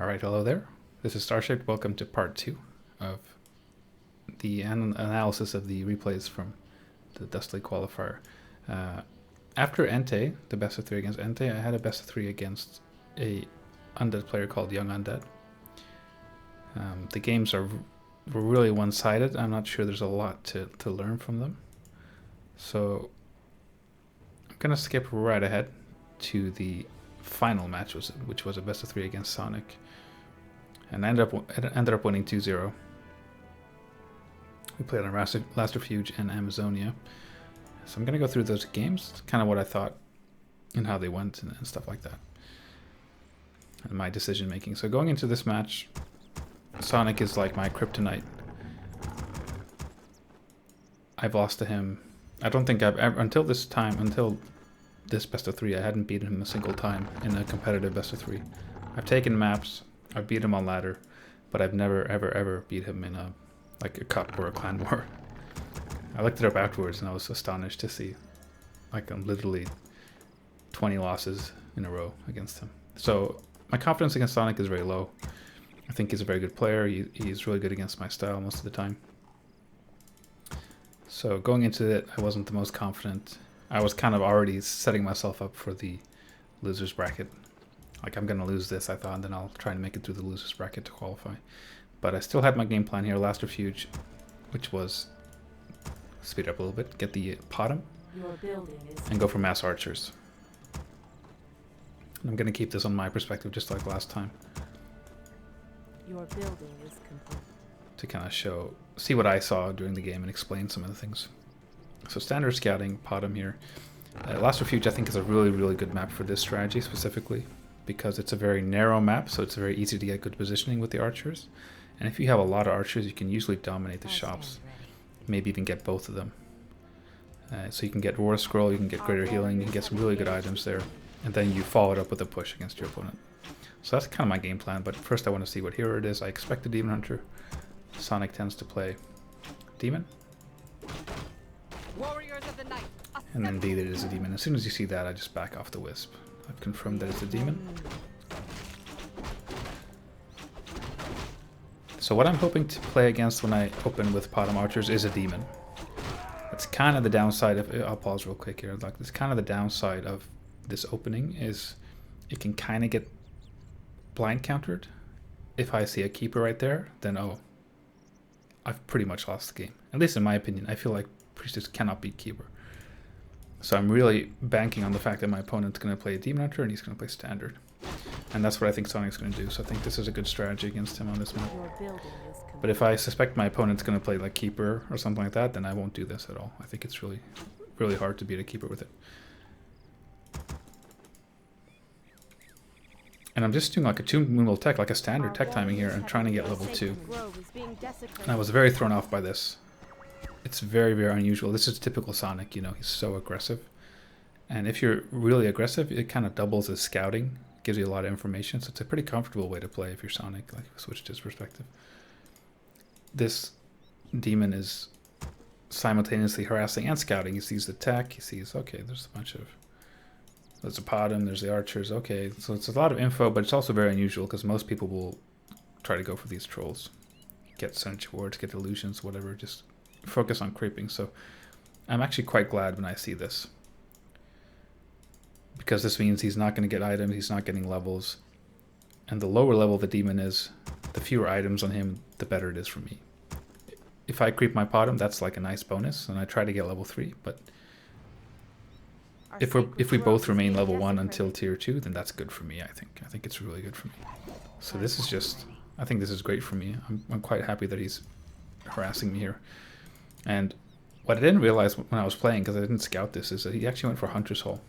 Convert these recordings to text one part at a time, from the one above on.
Alright, hello there. This is Starshaped. Welcome to part 2 of the analysis of the replays from the Dustly Qualifier. After Entei, the best of 3 against Entei, I had a best of 3 against a undead player called Young Undead. The games were really one-sided. I'm not sure there's a lot to learn from them. So I'm going to skip right ahead to the final match, which was a best of 3 against Sonik. And I ended up winning 2-0. We played on Last Refuge and Amazonia. So I'm going to go through those games, kind of what I thought and how they went and stuff like that. And my decision making. So going into this match, Sonik is like my kryptonite. I've lost to him. I don't think I've ever, until this best of 3, I hadn't beaten him a single time in a competitive best of 3. I've taken maps, I've beat him on ladder, but I've never ever beat him in a cup or a clan war. I looked it up afterwards and I was astonished to see I'm literally 20 losses in a row against him. So my confidence against Sonik is very low. I think he's a very good player. He's really good against my style most of the time. So going into it, I wasn't the most confident. I was kind of already setting myself up for the loser's bracket. Like, I'm going to lose this, I thought, and then I'll try and make it through the loser's bracket to qualify. But I still had my game plan here, Last Refuge, which was speed up a little bit, get the bottom, and go for mass archers. And I'm going to keep this on my perspective, just like last time. Your building is complete. To kind of see what I saw during the game and explain some of the things. So standard scouting, bottom here. Last Refuge, I think, is a really good map for this strategy specifically, because it's a very narrow map, so it's very easy to get good positioning with the archers. And if you have a lot of archers, you can usually dominate the shops. Maybe even get both of them. So you can get War Scroll, you can get Greater Healing, you can get some really good items there. And then you follow it up with a push against your opponent. So that's kind of my game plan, but first I want to see what hero it is. I expect a Demon Hunter. Sonik tends to play Demon. Warriors of the night. And then be that it is a demon. As soon as you see that, I just back off the Wisp. I've confirmed that it's a demon. So what I'm hoping to play against when I open with bottom archers is a demon. That's kind of the downside of... I'll pause real quick here. It's kind of the downside of this opening is it can kind of get blind countered. If I see a keeper right there, then I've pretty much lost the game. At least in my opinion. I feel like Priestess cannot beat keeper. So I'm really banking on the fact that my opponent's going to play a Demon Hunter and he's going to play Standard. And that's what I think Sonic's going to do. So I think this is a good strategy against him on this map. But if I suspect my opponent's going to play like Keeper or something like that, then I won't do this at all. I think it's really hard to beat a Keeper with it. And I'm just doing like a tunable tech, like a standard tech timing here, and trying to get level 2. And I was very thrown off by this. It's very unusual. This is typical Sonik, you know, he's so aggressive. And if you're really aggressive, it kind of doubles his scouting, gives you a lot of information. So it's a pretty comfortable way to play if you're Sonik, like switch to his perspective. This demon is simultaneously harassing and scouting. He sees the tech, he sees, okay, there's a bottom, there's the archers, okay. So it's a lot of info, but it's also very unusual because most people will try to go for these trolls. Get Sense Wards, get illusions, whatever, just focus on creeping. So I'm actually quite glad when I see this, because this means he's not going to get items, he's not getting levels, and the lower level the demon is, the fewer items on him, the better it is for me. If I creep my bottom, that's like a nice bonus, and I try to get level 3, but if we both remain level 1 until tier 2, then that's good for me. I think it's really good for me. So this is just, I think this is great for me. I'm quite happy that he's harassing me here. And what I didn't realize when I was playing, because I didn't scout this, is that he actually went for Hunter's Hole.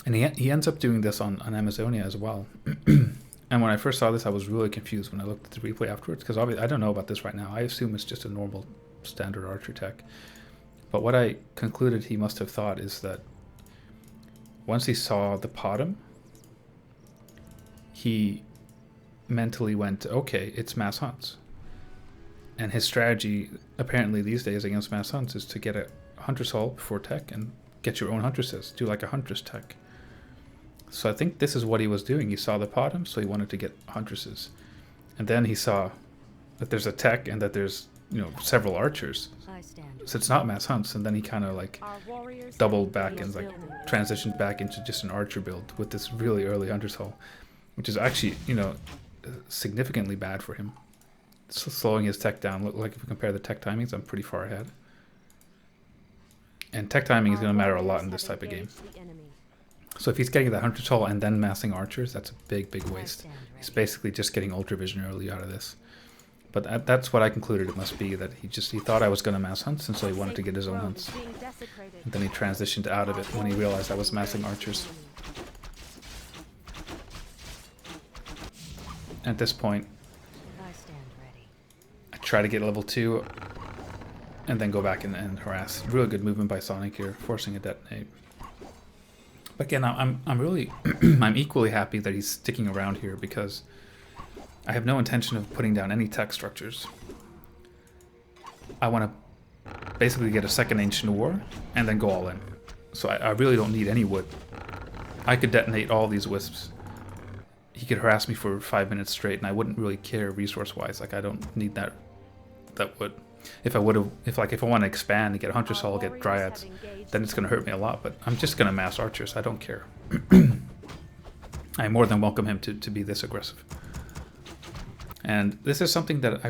And he ends up doing this on Amazonia as well. And when I first saw this, I was really confused when I looked at the replay afterwards, because obviously I don't know about this right now. I assume it's just a normal standard archer tech. But what I concluded he must have thought is that once he saw the bottom, he mentally went, okay, it's mass hunts. And his strategy, apparently these days against mass hunts, is to get a Hunter's Hall before tech and get your own Huntress, do like a Huntress tech. So I think this is what he was doing. He saw the bottom, so he wanted to get Huntresses. And then he saw that there's a tech and that there's, you know, several archers. So it's not mass hunts. And then he kind of like doubled back and like transitioned back into just an archer build with this really early Hunter's Hall, which is actually, you know, significantly bad for him. So slowing his tech down. Look, like if we compare the tech timings, I'm pretty far ahead. And tech timing is going to matter a lot in this type of game. So if he's getting the Hunter's Hall and then massing archers, that's a big, big waste. He's basically just getting Ultra Vision early out of this. But that's what I concluded it must be, that he thought I was going to mass hunts, and so he wanted to get his own hunts. And then he transitioned out of it when he realized I was massing archers. At this point, I try to get level 2 and then go back and harass. Really good movement by Sonik here, forcing a detonate. But again, I'm really I'm equally happy that he's sticking around here, because I have no intention of putting down any tech structures. I want to basically get a second Ancient War and then go all in. So I really don't need any wood. I could detonate all these wisps. He could harass me for 5 minutes straight, and I wouldn't really care resource-wise. Like, I don't need that wood. If I want to expand and get Hunter's Hall, get Dryads, then it's going to hurt me a lot. But I'm just going to mass archers. I don't care. I more than welcome him to be this aggressive. And this is something that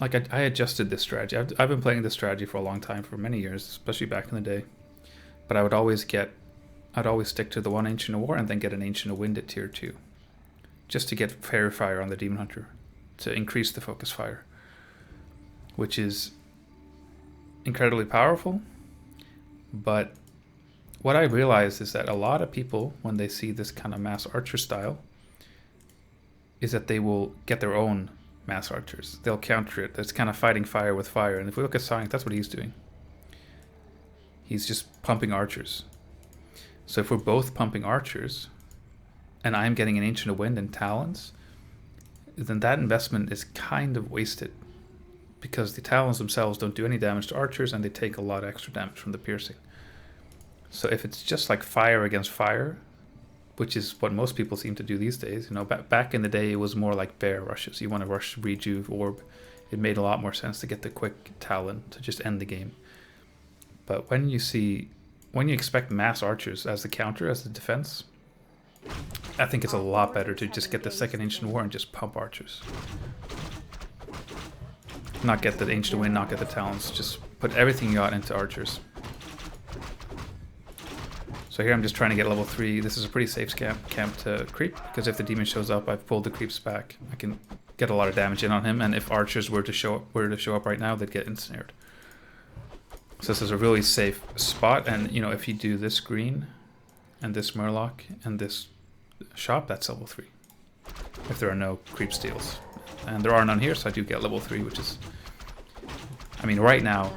I adjusted this strategy. I've been playing this strategy for a long time, for many years, especially back in the day. But I'd always stick to the one Ancient of War and then get an Ancient of Wind at tier 2. Just to get Fairy Fire on the Demon Hunter, to increase the focus fire. Which is incredibly powerful. But what I realized is that a lot of people, when they see this kind of mass archer style, is that they will get their own mass archers. They'll counter it. It's kind of fighting fire with fire. And if we look at Sonik, that's what he's doing. He's just pumping archers. So if we're both pumping archers, and I'm getting an Ancient of Wind and Talons, then that investment is kind of wasted. Because the Talons themselves don't do any damage to archers, and they take a lot of extra damage from the piercing. So if it's just like fire against fire, which is what most people seem to do these days. You know, back in the day, it was more like bear rushes. You want to rush Rejuve, Orb. It made a lot more sense to get the quick Talon to just end the game. But when you expect mass archers as the counter, as the defense, I think it's a lot better to just get the second Ancient War and just pump archers. Not get the Ancient Wind, not get the Talons. Just put everything you got into archers. So here I'm just trying to get level 3. This is a pretty safe camp to creep, because if the demon shows up, I've pulled the creeps back. I can get a lot of damage in on him, and if archers were to show up right now, they'd get ensnared. So this is a really safe spot, and you know, if you do this green, and this Murloc, and this shop, that's level 3. If there are no creep steals. And there are none here, so I do get level 3, which is... I mean, right now,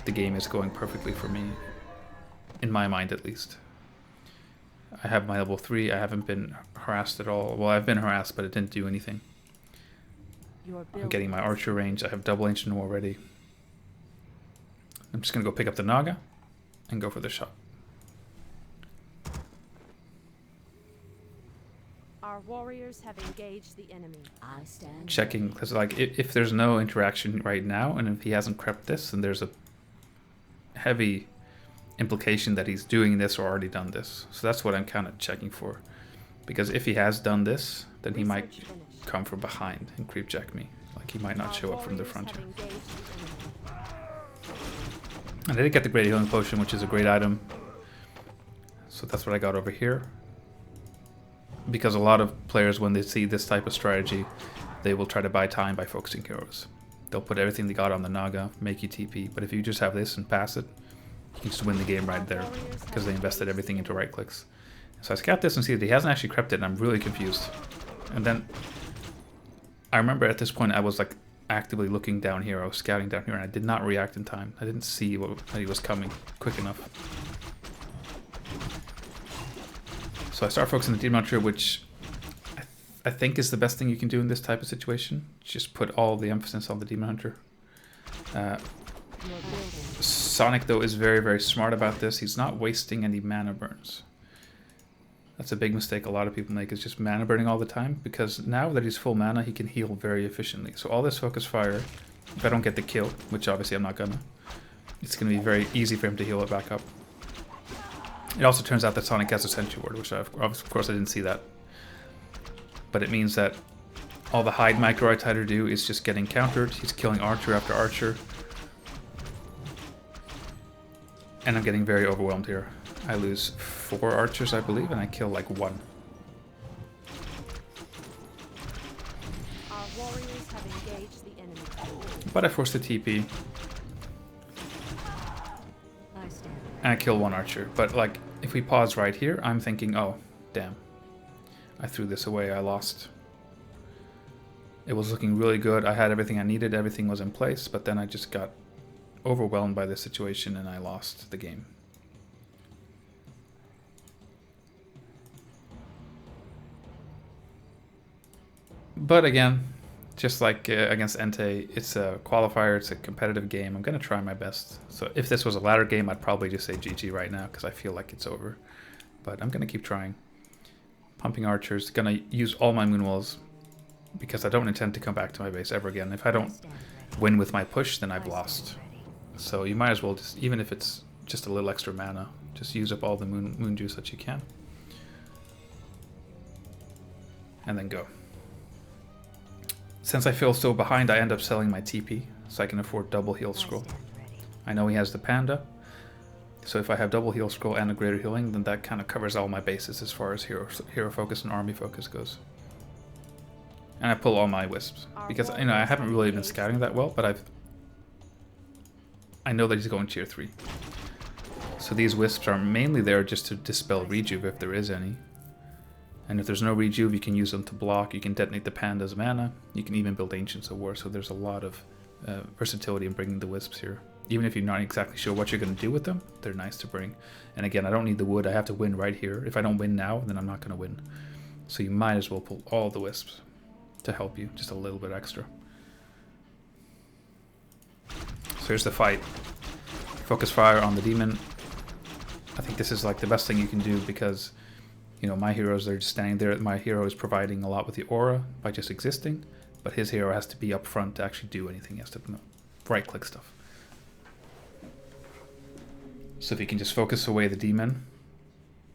the game is going perfectly for me. In my mind, at least. I have my level 3. I haven't been harassed at all. Well, I've been harassed, but it didn't do anything. I'm getting my archer range. I have double Ancient War already. I'm just going to go pick up the Naga and go for the shot. Our warriors have engaged the enemy. I stand checking, because like if there's no interaction right now, and if he hasn't crept this, then there's a heavy implication that he's doing this or already done this. So that's what I'm kind of checking for. Because if he has done this, then he might come from behind and creep check me. Like he might not show up from the front here. And I did get the Great Healing Potion, which is a great item. So that's what I got over here. Because a lot of players, when they see this type of strategy, they will try to buy time by focusing heroes. They'll put everything they got on the Naga, make you TP. But if you just have this and pass it, you can just win the game right there. Because they invested everything into right clicks. So I scout this and see that he hasn't actually crept it, and I'm really confused. And then I remember at this point I was like actively looking down here. I was scouting down here, and I did not react in time. I didn't see that he was coming quick enough. So I start focusing on the Demon Hunter, which I think is the best thing you can do in this type of situation. Just put all the emphasis on the Demon Hunter. Sonik, though, is very, very smart about this. He's not wasting any mana burns. That's a big mistake a lot of people make, is just mana burning all the time, because now that he's full mana, he can heal very efficiently. So all this focus fire, if I don't get the kill, which obviously I'm not gonna, it's gonna be very easy for him to heal it back up. It also turns out that Sonik has a Sentry Ward, which of course I didn't see that. But it means that all the hide micro I try to do is just getting countered. He's killing archer after archer. And I'm getting very overwhelmed here. I lose 4 archers, I believe, and I kill like 1. Our warriors have engaged the enemy. But I force the TP. And I kill 1 archer. But like, if we pause right here, I'm thinking, oh, damn. I threw this away, I lost. It was looking really good. I had everything I needed, everything was in place, but then I just got overwhelmed by this situation and I lost the game. But again, just like against Entei, it's a qualifier, it's a competitive game. I'm going to try my best. So if this was a ladder game, I'd probably just say GG right now because I feel like it's over. But I'm going to keep trying. Pumping archers, going to use all my moon walls because I don't intend to come back to my base ever again. If I don't win with my push, then I've lost. So you might as well just, even if it's just a little extra mana, just use up all the moon juice that you can. And then go. Since I feel so behind, I end up selling my TP, so I can afford double heal scroll. I know he has the panda, so if I have double heal scroll and a greater healing, then that kind of covers all my bases as far as hero focus and army focus goes. And I pull all my wisps, because you know I haven't really been scouting that well, but I know that he's going tier 3. So these wisps are mainly there just to dispel rejuve if there is any. And if there's no rejuve, you can use them to block, you can detonate the panda's mana, you can even build Ancients of War, so there's a lot of versatility in bringing the wisps here. Even if you're not exactly sure what you're going to do with them, they're nice to bring. And again, I don't need the wood, I have to win right here. If I don't win now, then I'm not going to win. So you might as well pull all the wisps to help you, just a little bit extra. So here's the fight. Focus fire on the demon. I think this is like the best thing you can do because, you know, my heroes are just standing there. My hero is providing a lot with the aura by just existing, but his hero has to be up front to actually do anything. He has to right-click stuff. So if he can just focus away the demon,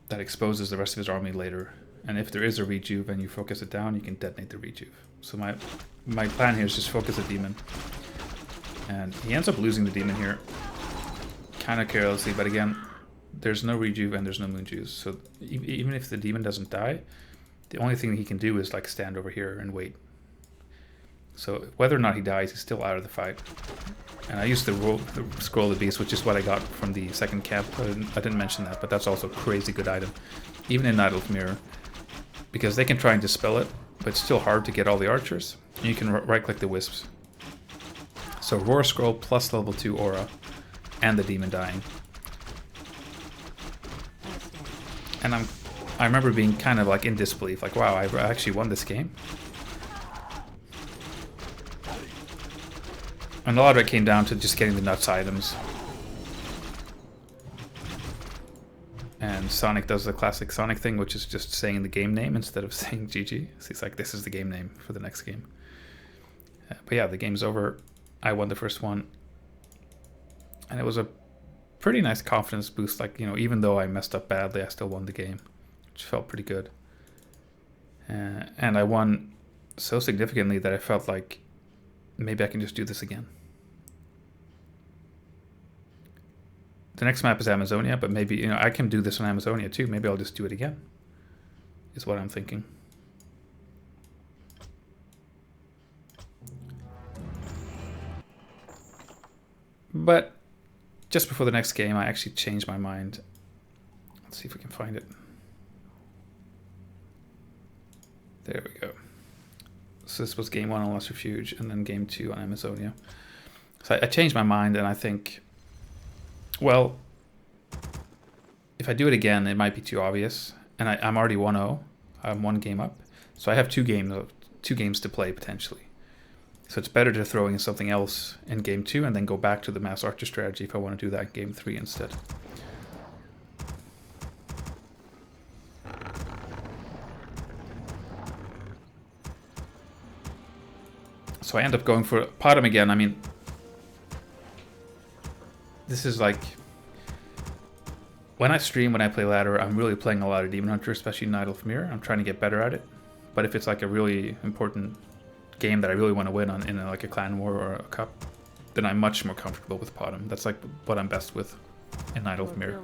that exposes the rest of his army later. And if there is a rejuve and you focus it down, you can detonate the rejuve. So my plan here is just focus the demon. And he ends up losing the demon here. Kind of carelessly, but again, there's no rejuve and there's no moon juice. So even if the demon doesn't die, the only thing he can do is like stand over here and wait. So whether or not he dies, he's still out of the fight. And I used the Scroll of the Beast, which is what I got from the second camp. I didn't mention that, but that's also a crazy good item. Even in Night Elf Mirror. Because they can try and dispel it, but it's still hard to get all the archers. And you can right-click the wisps. So Roar Scroll plus level 2 aura, and the demon dying. And I remember being kind of like in disbelief, like wow, I actually won this game. And a lot of it came down to just getting the nuts items. And Sonic does the classic Sonic thing, which is just saying the game name instead of saying GG. So he's like, this is the game name for the next game. But yeah, the game's over. I won the first one. And it was a pretty nice confidence boost. Like, you know, even though I messed up badly, I still won the game, which felt pretty good. And I won so significantly that I felt like maybe I can just do this again. The next map is Amazonia, but maybe, you know, I can do this on Amazonia too. Maybe I'll just do it again, is what I'm thinking. But just before the next game, I actually changed my mind. Let's see if we can find it. There we go. So this was game 1 on Lost Refuge, and then game 2 on Amazonia. So I changed my mind, and I think, well, if I do it again, it might be too obvious. And I'm already 1-0. I'm 1 game up. So I have 2 games to play, potentially. So it's better to throw in something else in game 2 and then go back to the Mass Archer strategy if I want to do that in game 3 instead. So I end up going for Potom again. I mean, this is like... When I stream, when I play ladder, I'm really playing a lot of Demon Hunter, especially Night Elf Mirror. I'm trying to get better at it. But if it's like a really important game that I really want to win on in like a clan war or a cup, then I'm much more comfortable with Potom. That's like what I'm best with in Night Elf Mirror.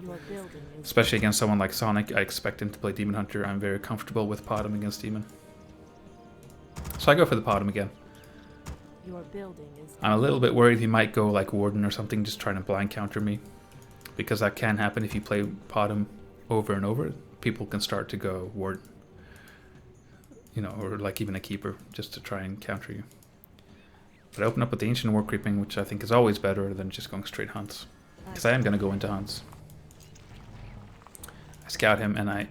Especially against someone like Sonik, I expect him to play Demon Hunter. I'm very comfortable with Potom against Demon. So I go for the Potom again. I'm a little bit worried he might go like Warden or something, just trying to blind counter me. Because that can happen if you play Potom over and over. People can start to go Warden. You know, or like even a Keeper, just to try and counter you. But I open up with the Ancient War creeping, which I think is always better than just going straight Hunts. Because I am going to go into Hunts. I scout him, and I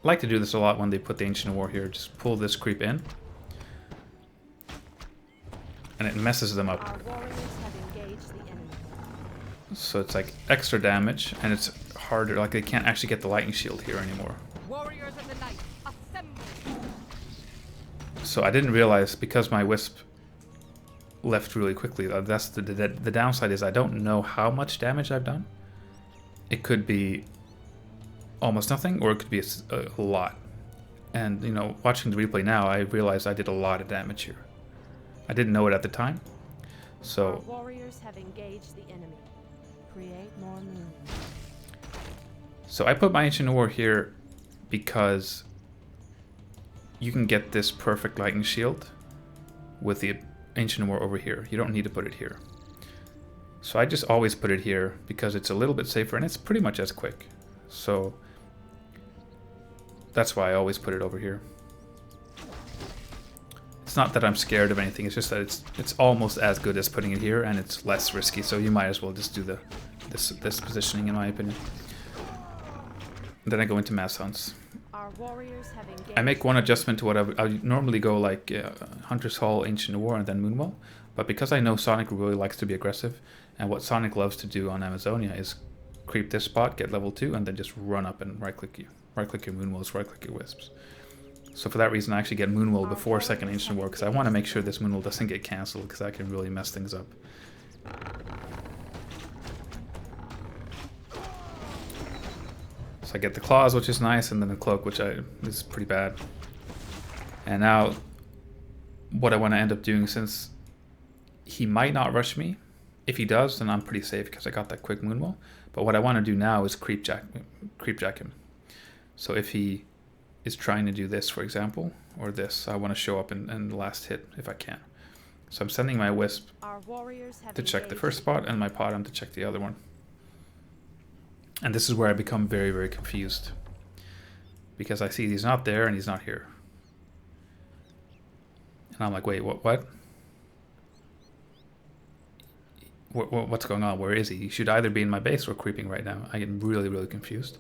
like to do this a lot when they put the Ancient War here. Just pull this creep in. And it messes them up. So it's like extra damage, and it's harder. Like they can't actually get the lightning shield here anymore. Warriors of the night, assemble. So I didn't realize, because my Wisp left really quickly. That's the downside is I don't know how much damage I've done. It could be almost nothing, or it could be a lot. And you know, watching the replay now, I realized I did a lot of damage here. I didn't know it at the time. So our warriors have engaged the enemy. Create more moons. So I put my Ancient War here because you can get this perfect lightning shield with the Ancient War over here. You don't need to put it here. So I just always put it here because it's a little bit safer and it's pretty much as quick. So that's why I always put it over here. It's not that I'm scared of anything, it's just that it's almost as good as putting it here, and it's less risky, so you might as well just do this positioning, in my opinion. And then I go into mass hunts. Our warriors have engaged. I make one adjustment to what I normally go like Hunter's Hall, Ancient War, and then Moonwell. But because I know Sonik really likes to be aggressive, and what Sonik loves to do on Amazonia is creep this spot, get level 2, and then just run up and right-click you. Right-click your Moonwells, right-click your Wisps. So for that reason, I actually get Moonwell before second Ancient War, because I want to make sure this Moonwell doesn't get cancelled, because that can really mess things up. So I get the Claws, which is nice, and then the Cloak, which is pretty bad. And now, what I want to end up doing, since he might not rush me, if he does, then I'm pretty safe, because I got that quick Moonwell. But what I want to do now is creepjack him. So if he is trying to do this, for example, or this, I want to show up in the last hit if I can. So I'm sending my Wisp to check the first spot and my Potom to check the other one. And this is where I become very, very confused. Because I see he's not there and he's not here. And I'm like, wait, what? What's going on? Where is he? He should either be in my base or creeping right now. I get really, really confused.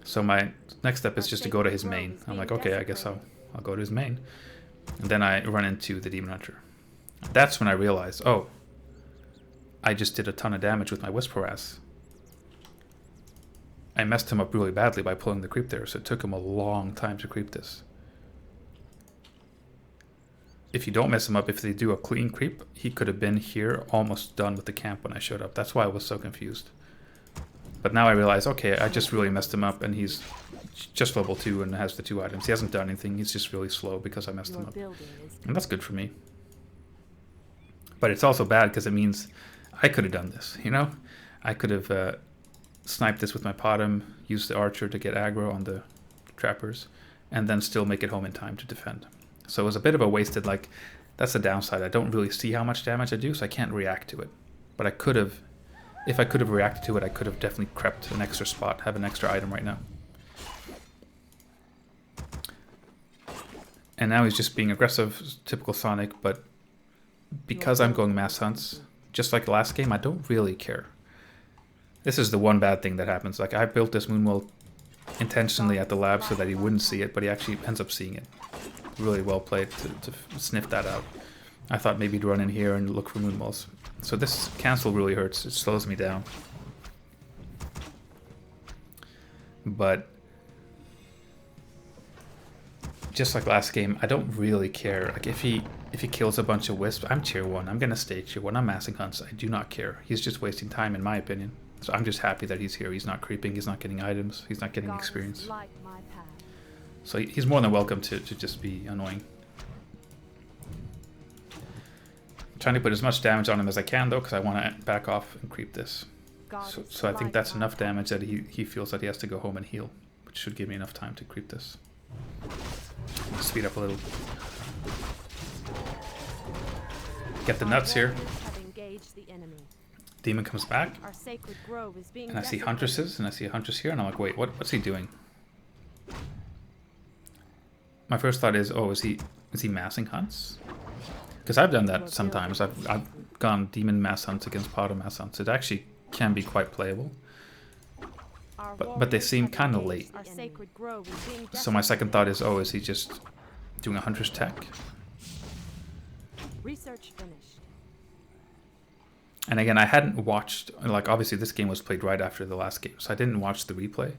So my next step is just to go to his main. I'm like, okay, I guess I'll go to his main. And then I run into the Demon Hunter. That's when I realized, oh, I just did a ton of damage with my Wisp Harass. I messed him up really badly by pulling the creep there, so it took him a long time to creep this. If you don't mess him up, if they do a clean creep, he could have been here almost done with the camp when I showed up. That's why I was so confused. But now I realize, okay, I just really messed him up, and he's just level 2 and has the 2 items. He hasn't done anything, he's just really slow because I messed him up. And that's good for me. But it's also bad because it means I could have done this, you know? I could have sniped this with my Potom, used the Archer to get aggro on the trappers, and then still make it home in time to defend. So it was a bit of a wasted, like, that's the downside. I don't really see how much damage I do, so I can't react to it. But I could have... If I could have reacted to it, I could have definitely crept an extra spot, have an extra item right now. And now he's just being aggressive, typical Sonik, but because I'm going mass hunts, just like the last game, I don't really care. This is the one bad thing that happens. Like, I built this Moonwell intentionally at the lab so that he wouldn't see it, but he actually ends up seeing it. Really well played to sniff that out. I thought maybe he'd run in here and look for Moonwells. So this cancel really hurts. It slows me down. But just like last game, I don't really care. Like if he If he kills a bunch of wisps, I'm tier 1. I'm gonna stay tier 1. I'm massing hunts. I do not care. He's just wasting time in my opinion. So I'm just happy that he's here. He's not creeping, he's not getting items, he's not getting Goddess, experience. light my path. So he's more than welcome to just be annoying. I'm trying to put as much damage on him as I can though, because I want to back off and creep this. So I think that's enough damage that he feels that he has to go home and heal, which should give me enough time to creep this. Speed up a little. Get the nuts here. Demon comes back, and I see huntresses, and I see a huntress here, and I'm like, wait, what's he doing? My first thought is, oh, is he massing hunts? Because I've done that sometimes. I've gone demon mass hunts against Potter mass hunts. It actually can be quite playable, but they seem kind of late. So my second thought is, oh, is he just doing a huntress tech? Research finished. And again, I hadn't watched, like, obviously this game was played right after the last game, so I didn't watch the replay,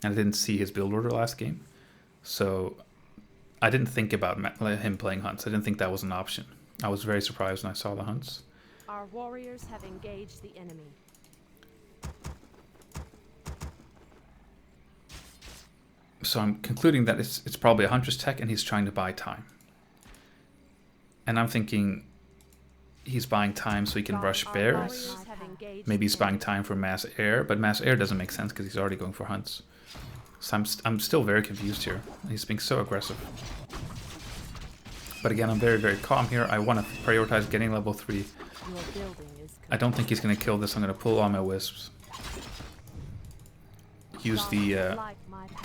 and I didn't see his build order last game, so I didn't think about him playing hunts. I didn't think that was an option. I was very surprised when I saw the hunts. Our warriors have engaged the enemy. So I'm concluding that it's probably a huntress tech, and he's trying to buy time. And I'm thinking he's buying time so he can rush bears. Maybe he's buying time for mass air, but mass air doesn't make sense because he's already going for hunts. So I'm still very confused here. He's being so aggressive. But again, I'm very, very calm here. I want to prioritize getting level 3. I don't think he's going to kill this. I'm going to pull all my wisps. Use the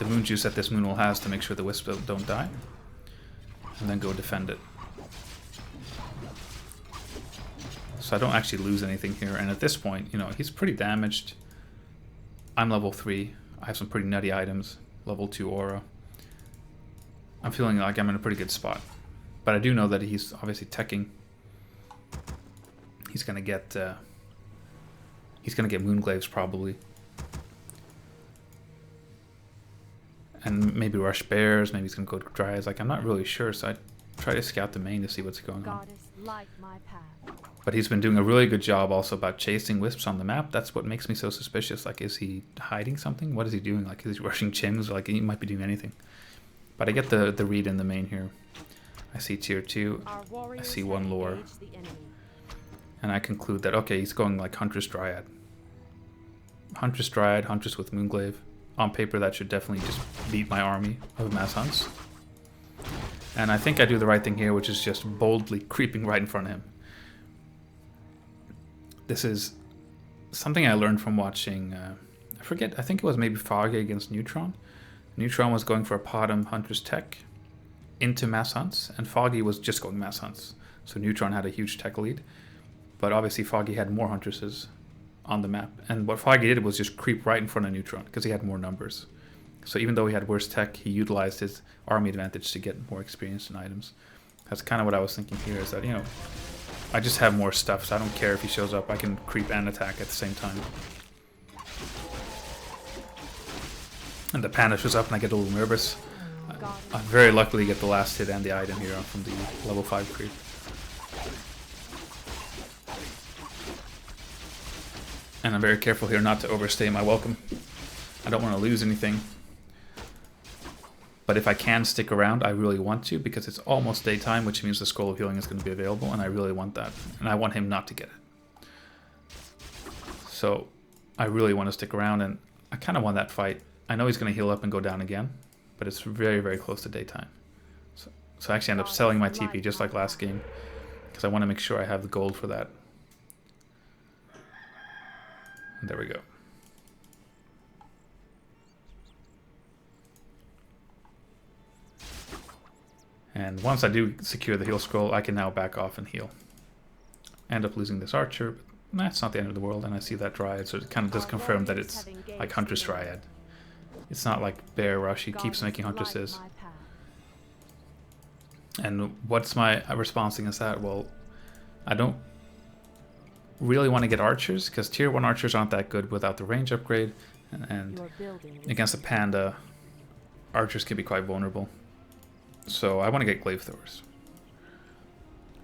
moon juice that this moon will has to make sure the wisps don't die. And then go defend it. So I don't actually lose anything here. And at this point, you know, he's pretty damaged. I'm level 3. I have some pretty nutty items. Level 2 aura. I'm feeling like I'm in a pretty good spot. But I do know that he's obviously teching. He's gonna get moonglaves probably. And maybe rush bears, maybe he's gonna go to dryads. Like, I'm not really sure, so I try to scout the main to see what's going on. But he's been doing a really good job also about chasing wisps on the map. That's what makes me so suspicious. Like, is he hiding something? What is he doing? Like, is he rushing chims? Like, he might be doing anything. But I get the read in the main here. I see tier 2. I see 1 lore. And I conclude that, okay, he's going like Huntress Dryad. Huntress Dryad, Huntress with Moonglaive. On paper, that should definitely just beat my army of mass hunts. And I think I do the right thing here, which is just boldly creeping right in front of him. This is something I learned from watching, I forget, I think it was maybe Foggy against Neutron. Neutron was going for a Potom Huntress tech into mass hunts, and Foggy was just going mass hunts. So Neutron had a huge tech lead, but obviously Foggy had more Huntresses on the map. And what Foggy did was just creep right in front of Neutron, because he had more numbers. So even though he had worse tech, he utilized his army advantage to get more experience and items. That's kind of what I was thinking here, is that, you know, I just have more stuff, so I don't care if he shows up. I can creep and attack at the same time. And the panda shows up and I get a little nervous. I very luckily get the last hit and the item here from the level 5 creep. And I'm very careful here not to overstay my welcome. I don't want to lose anything. But if I can stick around, I really want to, because it's almost daytime, which means the Scroll of Healing is going to be available, and I really want that. And I want him not to get it. So I really want to stick around, and I kind of want that fight. I know he's going to heal up and go down again, but it's very, very close to daytime. So I actually end up selling my TP just like last game, because I want to make sure I have the gold for that. And there we go. And once I do secure the heal scroll, I can now back off and heal. End up losing this archer, but that's not the end of the world, and I see that Dryad, so it kind of does confirm that it's like Huntress Dryad. It's not like Bear Rush, he keeps making Huntresses. And what's my response against that? Well, I don't really want to get archers, because tier 1 archers aren't that good without the range upgrade, and against a panda, archers can be quite vulnerable. So I want to get glaive throwers.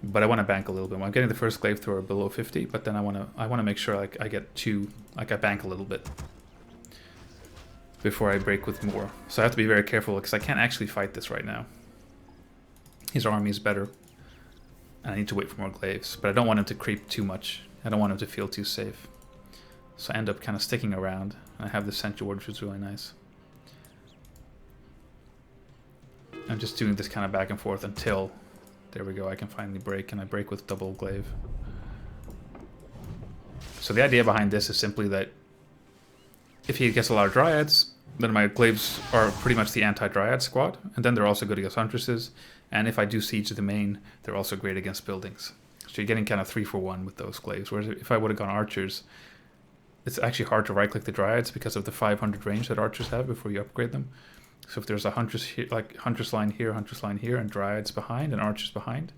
But I want to bank a little bit more. I'm getting the first glaive thrower below 50, but then I want to make sure like I get two, like I bank a little bit before I break with more. So I have to be very careful because I can't actually fight this right now. His army is better, and I need to wait for more glaives. But I don't want him to creep too much. I don't want him to feel too safe. So I end up kind of sticking around. And I have the Sentry Ward, which is really nice. I'm just doing this kind of back and forth until, there we go, I can finally break, and I break with double glaive. So the idea behind this is simply that if he gets a lot of Dryads, then my glaives are pretty much the anti-Dryad squad, and then they're also good against Huntresses, and if I do siege the main, they're also great against buildings. So you're getting kind of 3-for-1 with those glaives, whereas if I would have gone Archers, it's actually hard to right-click the Dryads because of the 500 range that Archers have before you upgrade them. So if there's a Huntress here, like Huntress line here, and Dryads behind, and Archers behind,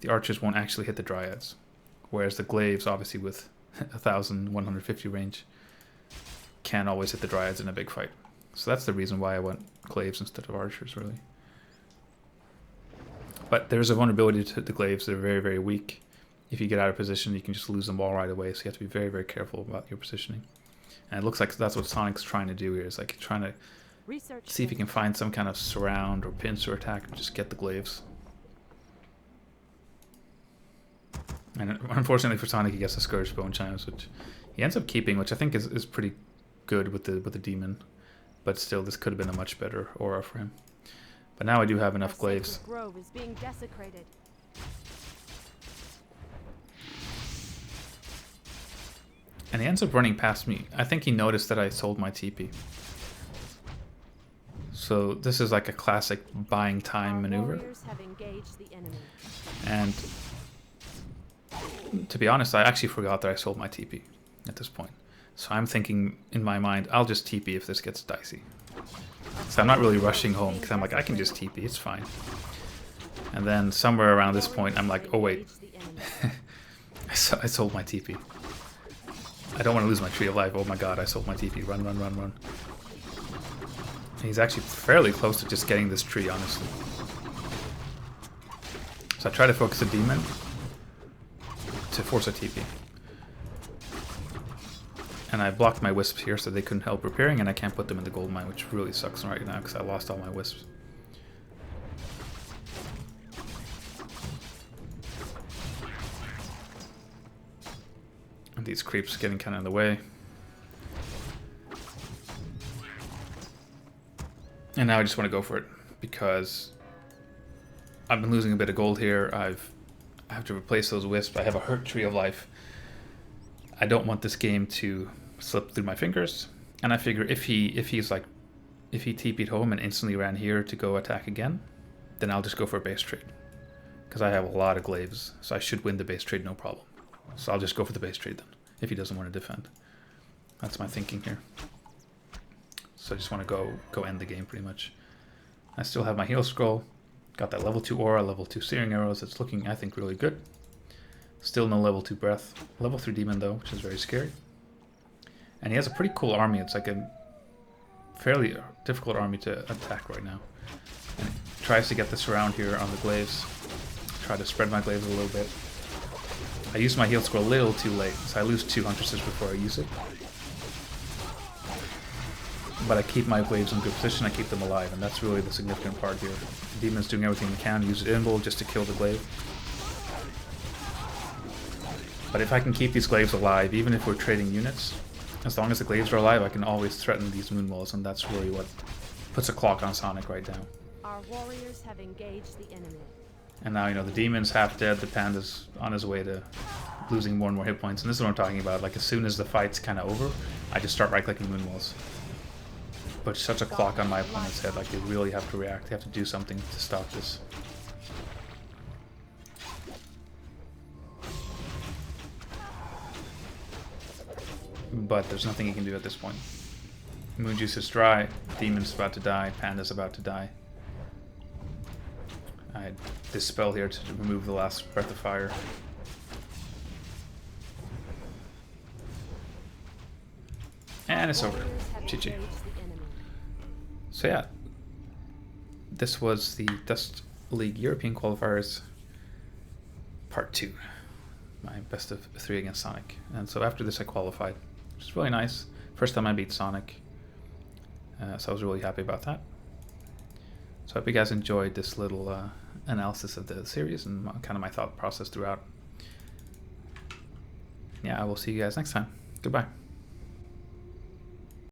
the Archers won't actually hit the Dryads. Whereas the glaives, obviously with 1,150 range, can always hit the Dryads in a big fight. So that's the reason why I went glaives instead of Archers, really. But there's a vulnerability to the glaives. They're very, very weak. If you get out of position, you can just lose them all right away. So you have to be very, very careful about your positioning. And it looks like that's what Sonic's trying to do here. Is like trying to see if he can find some kind of surround or pincer attack and just get the glaives. And unfortunately for Sonic, he gets the Scourge Bone Chimes, which he ends up keeping, which I think is pretty good with the demon. But still, this could have been a much better aura for him. But now I do have enough glaives. Grove is being desecrated. And he ends up running past me. I think he noticed that I sold my TP. So this is like a classic buying time maneuver. Have engaged the enemy. And to be honest, I actually forgot that I sold my TP at this point. So I'm thinking in my mind, I'll just TP if this gets dicey. So I'm not really rushing home because I'm like, I can just TP, it's fine. And then somewhere around this point, I'm like, oh wait, I sold my TP. I don't want to lose my Tree of Life. Oh my god, I sold my TP. Run, run, run, run. And he's actually fairly close to just getting this tree, honestly. So I try to focus the demon to force a TP. And I blocked my wisps here so they couldn't help repairing, and I can't put them in the gold mine, which really sucks right now because I lost all my wisps. And these creeps getting kind of in the way. And now I just want to go for it because I've been losing a bit of gold here. I have to replace those wisps. I have a hurt Tree of Life. I don't want this game to slip through my fingers. And I figure if he TP'd home and instantly ran here to go attack again, then I'll just go for a base trade. Because I have a lot of glaives, so I should win the base trade no problem. So I'll just go for the base trade then, if he doesn't want to defend. That's my thinking here. So I just want to go end the game pretty much. I still have my heal scroll. Got that level 2 aura, level 2 searing arrows. It's looking, I think, really good. Still no level 2 breath. Level 3 demon though, which is very scary. And he has a pretty cool army. It's like a fairly difficult army to attack right now. And he tries to get the surround here on the glaives. Try to spread my glaives a little bit. I used my heal scroll a little too late, so I lose 2 Huntresses before I use it. But I keep my glaives in good position, I keep them alive, and that's really the significant part here. The demon's doing everything he can, use invul just to kill the glaive. But if I can keep these glaives alive, even if we're trading units, as long as the glaives are alive, I can always threaten these moon walls, and that's really what puts a clock on Sonic right now. Our warriors have engaged the enemy. And now, you know, the demon's half dead, the panda's on his way to losing more and more hit points. And this is what I'm talking about. Like, as soon as the fight's kind of over, I just start right-clicking moon walls. Put such a clock on my opponent's head. Like, they really have to react. They have to do something to stop this. But there's nothing he can do at this point. Moon juice is dry. Demon's about to die. Panda's about to die. I dispel here to remove the last breath of fire. And it's over. GG. So yeah, this was the Dust League European qualifiers. part 2. My best of 3 against Sonic. And so after this I qualified, which is really nice. First time I beat Sonic. So I was really happy about that. So I hope you guys enjoyed this little analysis of the series and kind of my thought process throughout. Yeah, I will see you guys next time. Goodbye.